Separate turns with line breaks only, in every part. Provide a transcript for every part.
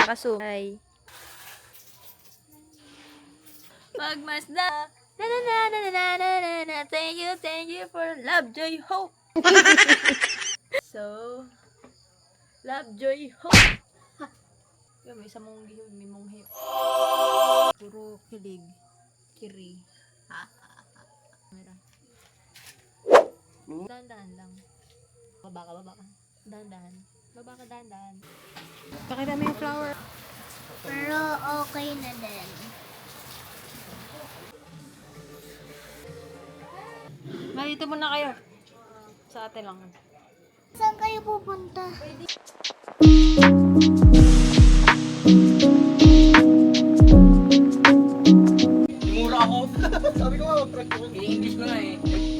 nakasumay. Pagmasda. Na na na na na na na na. Thank you for love, joy, hope. So, love, joy, hope. Ha. Yung may isang mong gihog, may mong hip. Puro kilig. Kiri. Ha. Mira. Dahan-dahan lang. Baba ka. Dahan-dahan. Baba ka, dahan-dahan. Pakita mo yung flower.
Pero okay na din.
Dito muna kayo. Sa atin lang.
Saan kayo pupunta?
Mura ako. Sabi ko, i-English ko na eh.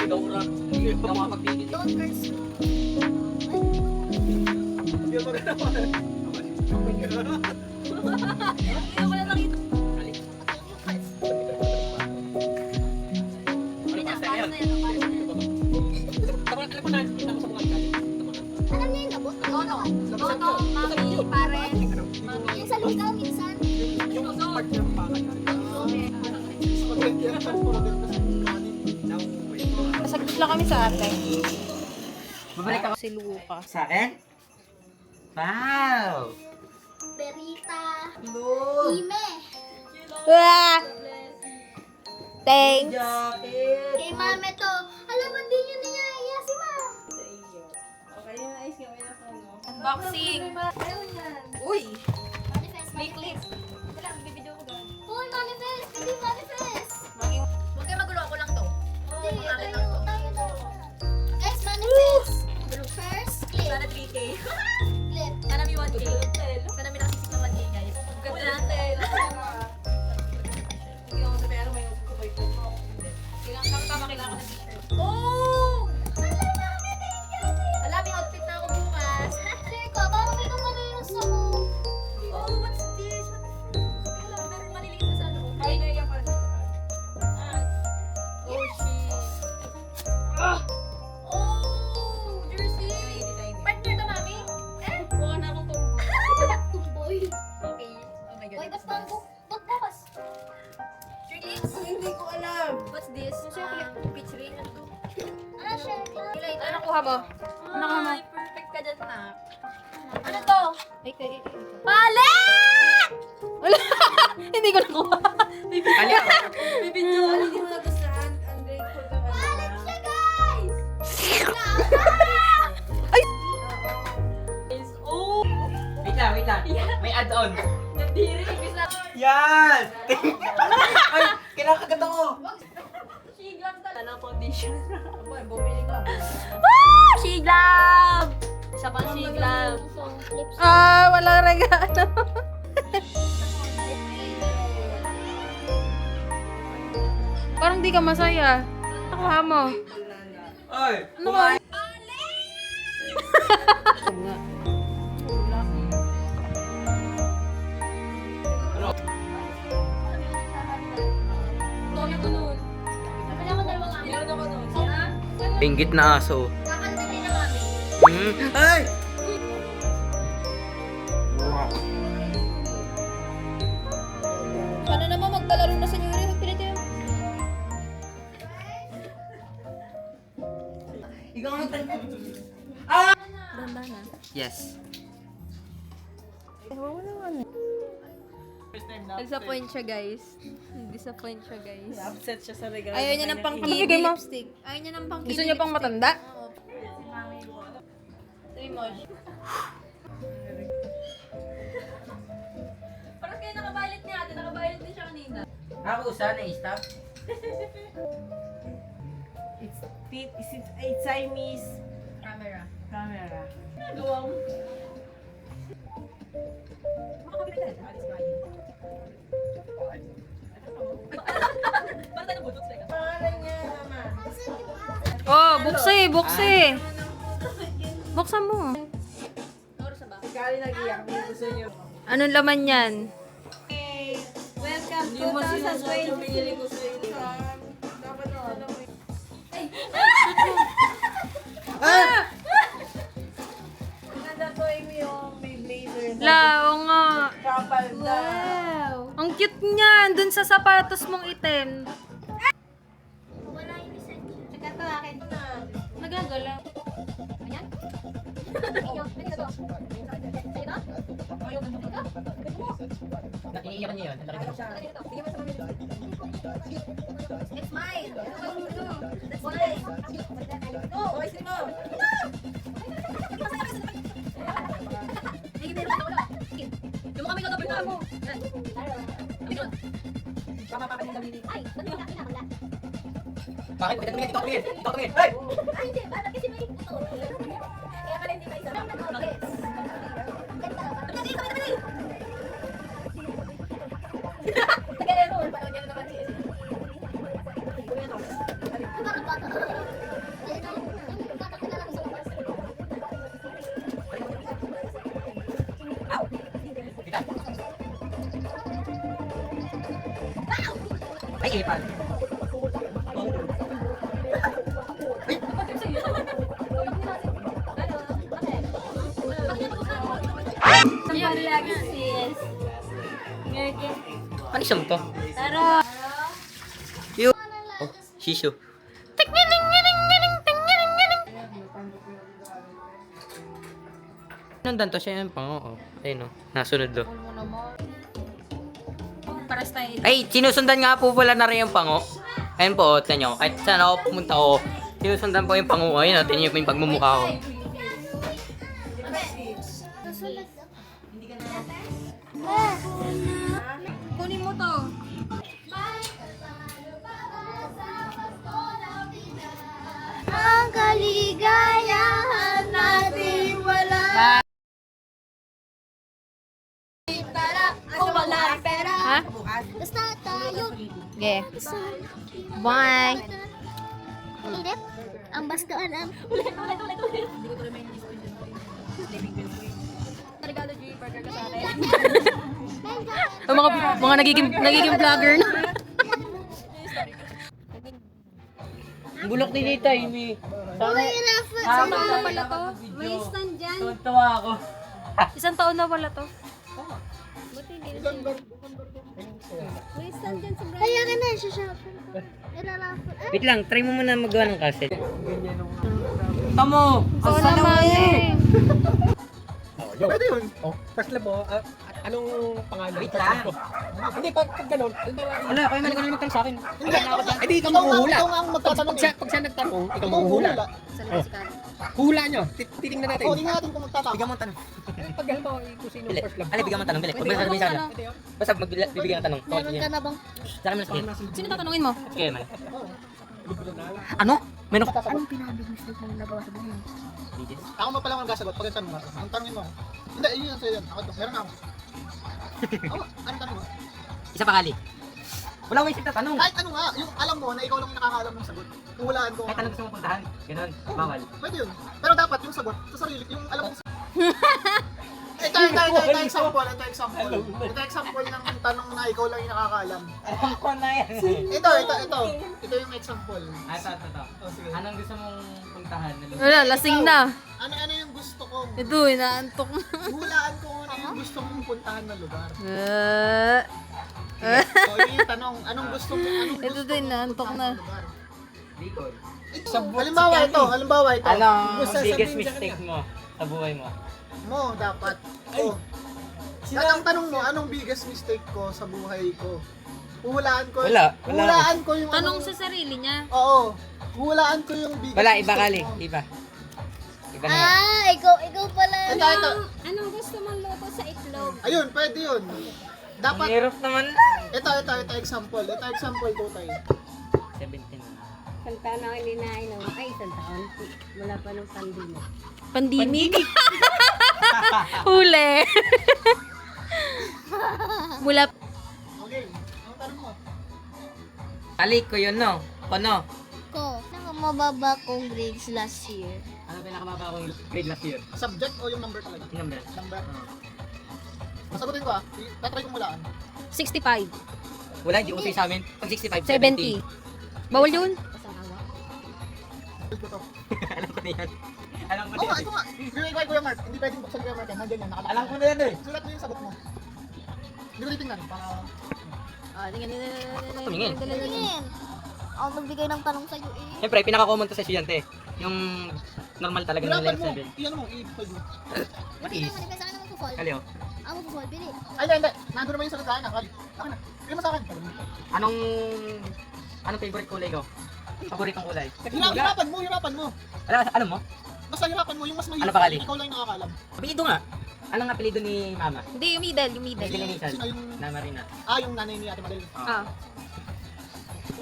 Ikaw mura. Hindi ako makapagpigil.
Don't curse me.
Hindi ako magkakawa.
Hindi ko na nakita.
Alam niyo yung labot?
Toto, mami, pare.
Yung sa lugaw minsan.
Yung part ng pakay.
Saglit lang kami sa ate.
Babalik ako
Si Lucas.
sa akin. Wow!
Berita.
Hello!
Ime.
Ah! Thanks.
Jacket!
Kay mame to. Alam mo, di nyo niyaya si ma.
Unboxing. Uy!
Manifest,
May
manifest.
clip. Ito lang, bibidyo ko doon.
Uy, manifest. Hindi manifest.
Huwag kayo magulo, ako lang to.
Hindi, tayo daw. Guys, manifest. First, clip.
Sana 3K.
Clip.
Sana may 1K. Sana may nakasisip na 1K, guys. Ganda natin. Kailangan ko ng t-shirt. Oh! Alam, may outfit na ako bukas.
Share ko, parang may kumalayos ako.
Oh, what's this? Wala, meron maliliit na sa ano. Ay, naiyak pa. Oh, shit. Oh, jersey. Partner to, mami. Buka na akong
Tumboy.
Okay. Oh my God.
Uy, basta ang bukas.
Drinks? Hindi ko alam. What's this? Peach ring? Ano to?
Ah, share ko.
Ano kuha mo? Ano kuha mo? Perfect ka dyan, nak. Ano to? Ay, palit! Wala! Hindi ko nakuha.
Kali ako.
Bibidyo.
Hindi mo nagustuhan. Ang grateful ka ba?
Palit siya, guys!
Oh!
Wait lang. May add-on.
Nandiri. Bisa.
Yan! Ay, kinakagat ako.
Shiglam talaga. Ano foundation?
Boy, bumili ka.
Ah! Shiglam! Isa pang shiglam. Ah, walang regalo. Parang di ka masaya. Nakuha mo.
Ay!
Ano ka?
Pinggit na aso.
Kakanta din na mami.
Ay!
Sana naman magpalaro na sa New Year. Pinito yun.
Ikaw ang
Ganda na.
Yes.
Disappoint siya, guys. Disappoint siya, guys.
Upset siya sa regalo.
Ayaw niya ng pang-kiwi lipstick. Ayaw niya ng pang-kiwi
Gusto niya pang matanda?
Oo. Sabi mo. Parang kaya nakabalit niya ate. Nakabalit din siya kanina.
Ako sana stop.
It's Siamese
Camera.
camera.
Gawa mo. Makakapit ka na. Parang tayo ng butot sila.
Pangalan niya, mama.
Oh, buksi. Buksan mo.
Kali nag-iyak. Hindi gusto niyo.
Anong laman yan?
Welcome to 2020. Pinili ko sa iyo. Dapat ano mo.
Ah!
Maganda to yung may blazer.
La, oo nga.
palda.
Wow! Ang cute niyan, dun sa sapatos mong itim.
Wala yung isa.
Tsaka to akin na. Nagagalaw.
Ayan. Ikaw, ito.
Iniiyakan niya yun.
It's mine. That's mine.
Oh, ice cream mo.
Yung mga may gagawin na mo.
Baka mapapanood kami ni...
Ay, ba't may nakakala?
Bakit? Pwede tumingin. Ikaw tumingin. Ikaw tumingin. Hey!
Ay, hindi. Bakit kasi may ito? Kaya pala hindi kayo sa mga nag-guess. Dali, dali, dali. Tagalan mo. Parang yan naman siya. Bakit bata? Ayun na. Bata ka na lang sa labas.
Ay, ipal.
Somebody like sis.
Ano siyang to?
Tara.
Oh, shishu. Nandan to siya yung pango. Ayun o. Nasunod do.
Paras tayo.
Ay, sinusundan nga po pala na rin yung pango. Ayun po, tignan nyo. Kahit saan ako pumunta ko, sinusundan po yung pango. Ayun o, tignan nyo po yung pagmumukha ko.
Kunin mo to.
Ang kaligayahan natin wala. Tara, kung wala pera.
Ha?
Basta tayo.
Okay. Bye.
Ulit. Ang baskaan ang... Ulit.
Regalo G, burger ka sa akin. mga nagiging vlogger na.
Bulok ni Tita, Amy.
Isang taon na pala to. May stand dyan.
Tawa ako.
Isang taon na pala to.
Kaya ka na, shashopin ko. Ilalapot. Ay,
Wait lang, try mo muna magawa ng cassette. Tamo!
Oo naman eh.
Pwede yun. Oh, first love mo, anong pangalan?
Wait lang.
Hindi, pag ganun,
Wala, kaya man ikaw magtanong sa akin.
hindi ikaw maghuhula. Ikaw nga ang magtatanong. Pag siya nagtanong, ikaw maghuhula. Oh. Hula nyo, titingnan natin.
hindi natin kung magtatanong.
Bigyan mo ng tanong.
Pag halimbawa, kung sino
Bili.
first love.
Alay, bigyan mo ng tanong. Bili. Huwag mo na sabihin sa akin. Basta bibigyan ng tanong.
Meron ka na bang...
Sa akin mo na sabihin.
Sino tatanungin mo?
Sige, man. Ano? Meron ka?
Anong pinabig mistake mo nagawa sa buhay?
Ako mo pala ang gasagot, pag tanong mo. Ang tanongin mo. Hindi, yun yung sa'yo yan. Ako to, meron ako. Anong tanong mo?
Isa pa kali. Wala akong isip na tanong.
Kahit ano nga, yung alam mo na ikaw lang yung nakakaalam ng sagot. Hulaan ko.
Kahit tanong gusto mo puntahan. Ganun. Bawal.
Pwede yun. Pero dapat yung sagot sa sarili, yung alam mo. Ito example. Ito example ng tanong na ikaw lang yung nakakaalam.
Alam ko na yan.
Ito yung example.
Ito.
Oh, sige.
Anong gusto mong puntahan?
Wala, lasing na.
Ano yung gusto ko?
Ito, inaantok na.
Hulaan ko ano yung gusto mong puntahan na lugar. So, yun yung tanong. Anong gusto mo?
Ito din, naantok na.
lugar?
Bicol.
Halimbawa ito.
Anong biggest mistake mo sa buhay mo?
Mo, dapat. Oh. Ang tanong mo, anong biggest mistake ko sa buhay ko? Hulaan ko.
Wala.
Hulaan ko yung
Tanong sa sarili niya.
Oo. Hulaan ko yung biggest
Wala,
mistake
iba kali.
mo.
Iba na yan.
Ikaw pala.
Ito.
Anong gusto mong luto sa itlog?
Ayun, pwede yun.
Ang
Dapat,
hirap naman.
ito example. Ito example ko tayo.
17 na.
Isang taon ako hindi nainom. Ay, isang taon. Wala pa nung pandemic.
Pandemic? Huli. Mula.
Okay, ang tanong mo.
Talik ko yun, no? Kono.
Ko. Mababa kong grades last year.
Ano pinakamaba kong grade last year?
Subject o yung number talaga?
Yung number.
Number. Masagutin ko tatry kong hulaan.
65.
Wala, hindi uso sa amin. Pag 65,
70. Bawal yun?
Ito to.
Alam ko na yan. Alam ko na
Oo nga,
yan.
ito nga. Bigay ko kay Kuya Mark. Hindi pwedeng buksan Kuya Mark yan. Nandiyan yan.
Alam ko na yan eh.
Sulat mo yung sagot mo. Hindi ko titingnan para...
Tumingin.
Tingin. Ako nagbigay ng tanong sa'yo eh.
Siyempre, pinaka-common to sa estudyante. Yung normal talaga na
Hirapan
level
mo.
7.
Iyan mo, i-fold mo.
What
Hindi
is?
naman, sa akin naman po-fall.
Kalyo.
Ako po-fall, bili.
Ay, hindi. Nandun naman yung sagot sa akin. Kali. Akin na. Bigyan mo sa akin.
Anong favorite kulay ko? Paboritong kulay?
Hirapan mo, hirapan mo.
Alam mo?
Basta hirapan mo, yung mas mahirap.
Ano pa, Kali?
Ikaw lang yung nakakalam.
Apelido nga. Anong apelido ni Mama?
Hindi, yung middle, yung middle.
Middle initial.
Sino yung...
Na Marina.
Yung nanay ni Ate Madel.
Ah.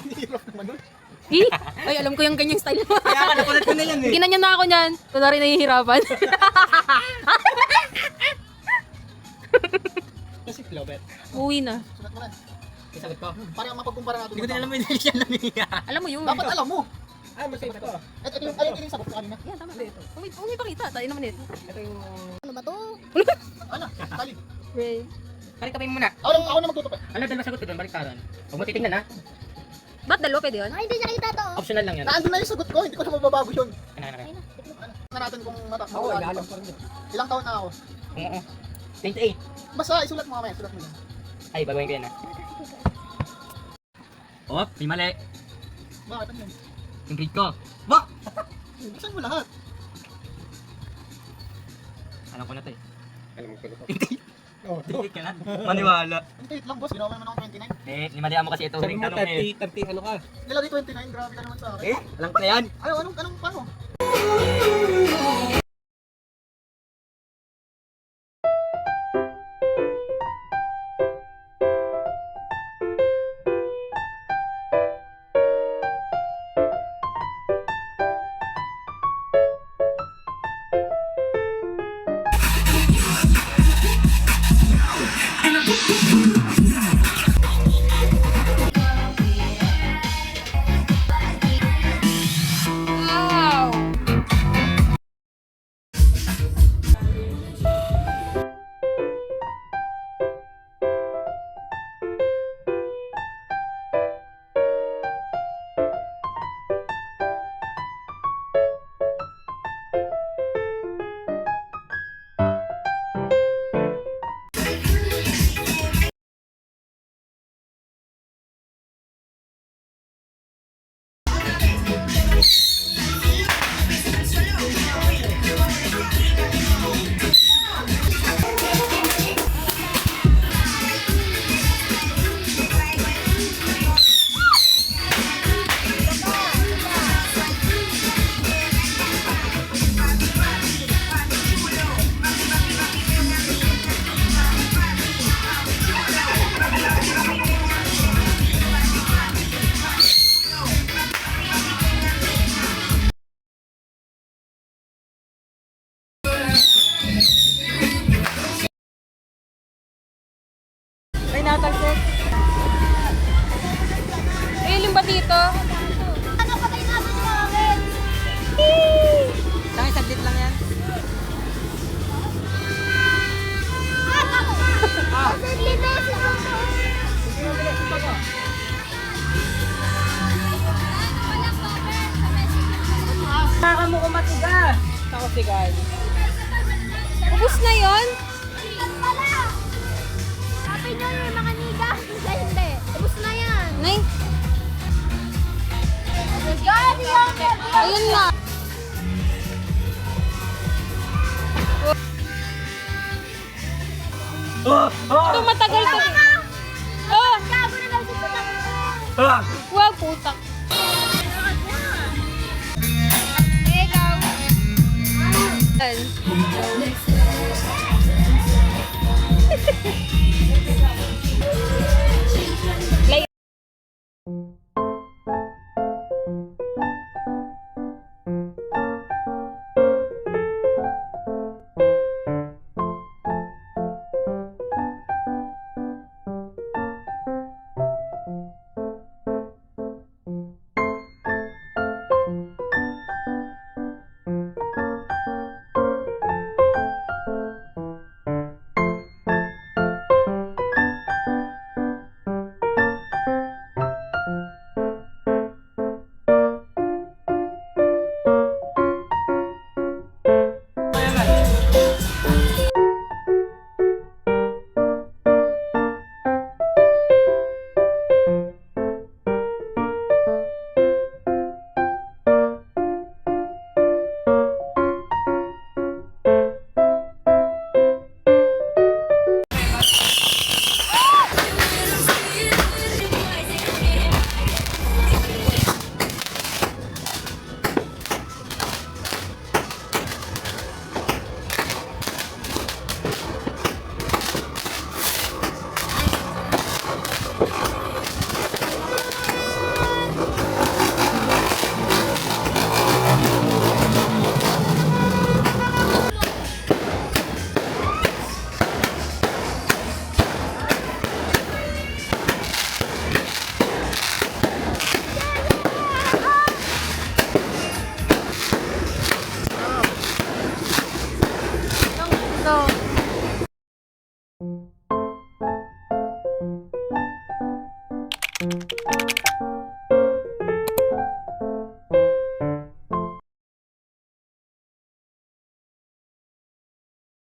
Ang hirap naman nun.
Ay, alam ko yung ganyang style mo.
Kaya nga, napulat ko na yan eh.
Ginanyan na ako niyan. Kunwari nahihirapan.
Kasi Clovet.
Uwi na.
Sulat mo na.
Isagot ko.
Para mapagkumpara natin.
Hindi ko din alam yung initial lang niya.
Alam mo yun.
Dapat alam mo.
Mas safe ko.
Ito yung sagot ko kanina.
Yan, tama. Huwag may pakita. Tayo naman ito.
Ito yung...
Ano ba to?
Ano? Kali.
Ray.
Balik ka pa muna.
Ako na magtutupi.
Ano dalawa sagot ko doon? Balik taron. Huwag mo titignan ha.
Ba't dalawa pwede yun?
Ay, hindi niya kita to.
Optional lang yan.
Naandun na yung sagot ko, hindi ko na mababago yun.
Ano.
Tingnan natin kung matakbo.
Ako, alam ko rin.
Ilang taon na ako?
Oo. 28.
Basta isulat mo mamaya, sulat mo lang.
Ay, baguhin ko yan ha. Oh, may mali.
Bakit ano yun?
Yung grade ko. Ba!
Saan mo lahat?
Alam ko na to eh.
Alam mo ko na to.
Oo.
Titig ka na. Maniwala.
Wait lang boss, ginawa mo naman ako 29.
Eh, limalihan mo kasi ito.
Sabi
Ring
mo
tanong eh.
30 ano ka?
Nilagay 29, grabe ka naman sa akin.
Eh, alam ko na yan.
Ay, anong paano?
Ay, natalsik. Eh, yung ba dito?
Ano pa tayo naman sa akin?
Tangay, saglit lang yan.
Sige, beses ako.
Saka mo kumatigas. Ako sigal. Ubus na yon?
Ilan pala? Happy New Year, mga niga. Hindi. Ubus na yan.
Nay,
Ayun
ayun na. Ito matagal to. Oh,
Gago na lang sa tutak ko.
wow, putak. Ikaw. to.